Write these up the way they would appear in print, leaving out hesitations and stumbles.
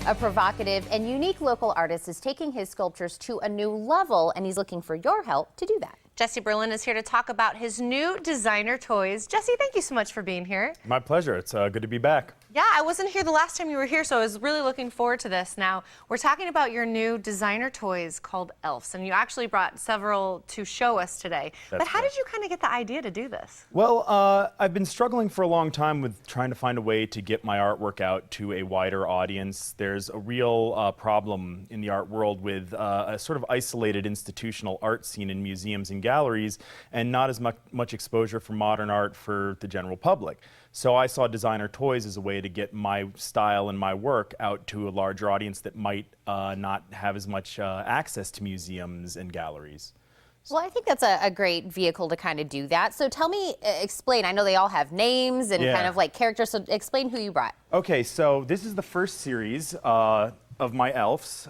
A provocative and unique local artist is taking his sculptures to a new level, and he's looking for your help to do that. Jesse Berlin is here to talk about his new designer toys. Jesse, thank you so much for being here. My pleasure. It's good to be back. Yeah, I wasn't here the last time you were here, so I was really looking forward to this. Now, we're talking about your new designer toys called E.L.F.s, and you actually brought several to show us today. But how did you kind of get the idea to do this? Well, I've been struggling for a long time with trying to find a way to get my artwork out to a wider audience. There's a real problem in the art world with a sort of isolated institutional art scene in museums and galleries, and not as much exposure for modern art for the general public. So I saw designer toys as a way to get my style and my work out to a larger audience that might not have as much access to museums and galleries. Well, I think that's a great vehicle to kind of do that. So tell me, explain, I know they all have names and kind of like characters, so explain who you brought. Okay, so this is the first series of my E.L.F.s.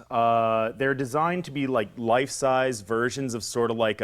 They're designed to be like life-size versions of sort of like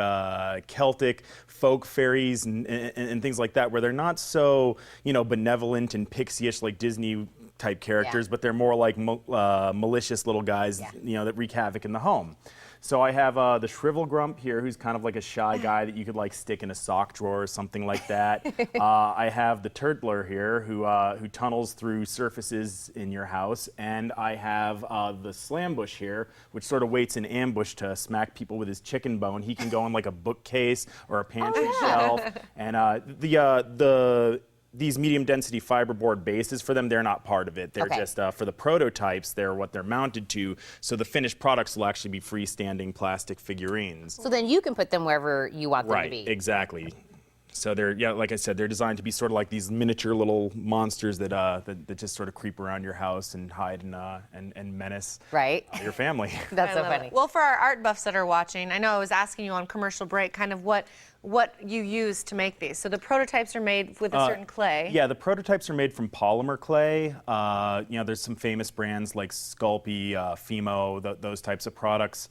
Celtic folk fairies and things like that, where they're not so, you know, benevolent and pixie-ish like Disney type characters, but they're more like malicious little guys, you know, that wreak havoc in the home. So I have the Shrivel Grump here, who's kind of like a shy guy that you could like stick in a sock drawer or something like that. I have the Turtler here, who tunnels through surfaces in your house, and I have the Slambush here, which sort of waits in ambush to smack people with his chicken bone. He can go on like a bookcase or a pantry shelf, and these medium density fiberboard bases, for them, they're not part of it. They're just, for the prototypes, they're what they're mounted to. So the finished products will actually be freestanding plastic figurines. So then you can put them wherever you want them to be. Right, exactly. So they're, yeah, like I said, they're designed to be sort of like these miniature little monsters that that just sort of creep around your house and hide and menace your family. That's so funny. Well, for our art buffs that are watching, I know I was asking you on commercial break kind of what you use to make these. So the prototypes are made with a certain clay. Yeah, the prototypes are made from polymer clay. You know, there's some famous brands like Sculpey, Fimo, those types of products.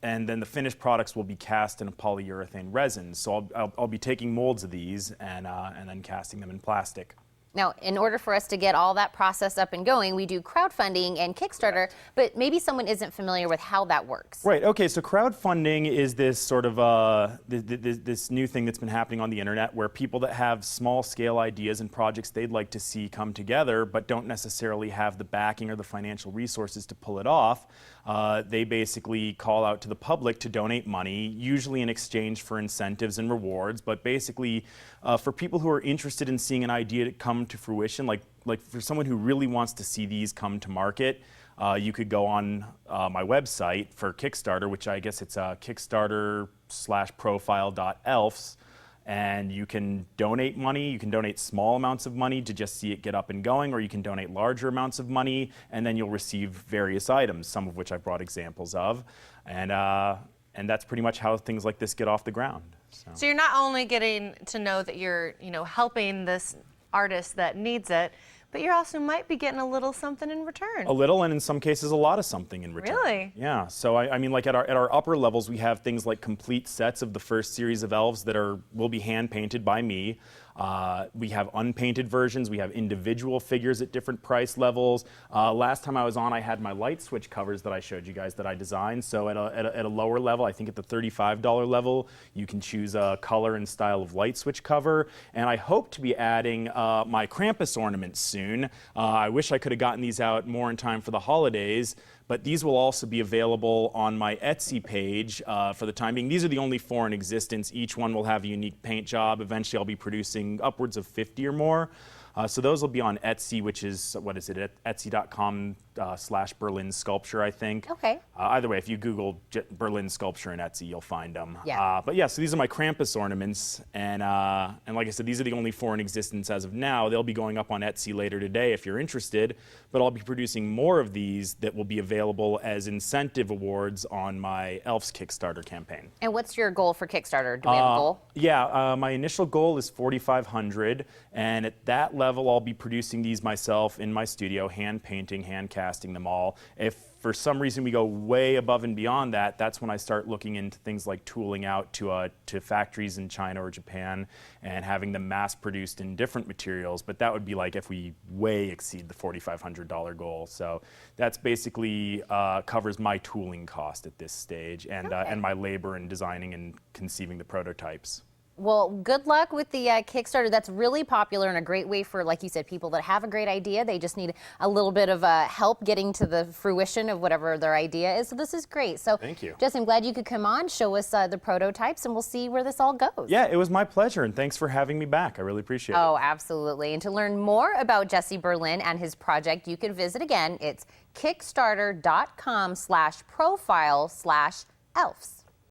And then the finished products will be cast in a polyurethane resin. So I'll be taking molds of these and then casting them in plastic. Now, in order for us to get all that process up and going, we do crowdfunding and Kickstarter, but maybe someone isn't familiar with how that works. Right, okay, so crowdfunding is this sort of, this new thing that's been happening on the internet where people that have small scale ideas and projects they'd like to see come together but don't necessarily have the backing or the financial resources to pull it off, they basically call out to the public to donate money, usually in exchange for incentives and rewards, but basically for people who are interested in seeing an idea to come to fruition, like for someone who really wants to see these come to market, you could go on my website for Kickstarter, which I guess it's Kickstarter/profile.E.L.F.s, and you can donate money. You can donate small amounts of money to just see it get up and going, or you can donate larger amounts of money, and then you'll receive various items, some of which I've brought examples of, and that's pretty much how things like this get off the ground. So you're not only getting to know that you're, helping this artist that needs it, but you also might be getting a little something in return. A little, and in some cases, a lot of something in return. Really? Yeah. So I mean, like at our upper levels, we have things like complete sets of the first series of E.L.F.s that will be hand painted by me. We have unpainted versions. We have individual figures at different price levels. Last time I was on, I had my light switch covers that I showed you guys that I designed. So at a lower level, I think at the $35 level, you can choose a color and style of light switch cover. And I hope to be adding my Krampus ornaments soon. I wish I could have gotten these out more in time for the holidays. But these will also be available on my Etsy page for the time being. These are the only 4 in existence. Each one will have a unique paint job. Eventually, I'll be producing upwards of 50 or more. So those will be on Etsy, which is, what is it, etsy.com/Berlin Sculpture, I think. Okay. Either way, if you Google Berlin Sculpture in Etsy, you'll find them. Yeah. But yeah, so these are my Krampus ornaments, and like I said, these are the only 4 in existence as of now. They'll be going up on Etsy later today if you're interested, but I'll be producing more of these that will be available as incentive awards on my E.L.F.s Kickstarter campaign. And what's your goal for Kickstarter? Do we have a goal? Yeah, my initial goal is $4,500, and at that level, level, I'll be producing these myself in my studio, hand painting, hand casting them all. If for some reason we go way above and beyond that, that's when I start looking into things like tooling out to factories in China or Japan and having them mass produced in different materials. But that would be like if we way exceed the $4,500 goal. So that's basically covers my tooling cost at this stage and my labor in designing and conceiving the prototypes. Well, good luck with the Kickstarter. That's really popular and a great way for, like you said, people that have a great idea. They just need a little bit of help getting to the fruition of whatever their idea is. So this is great. So, thank you. Jesse, I'm glad you could come on, show us the prototypes, and we'll see where this all goes. Yeah, it was my pleasure, and thanks for having me back. I really appreciate it. Oh, absolutely. And to learn more about Jesse Berlin and his project, you can visit again. It's kickstarter.com/profile/E.L.F.s.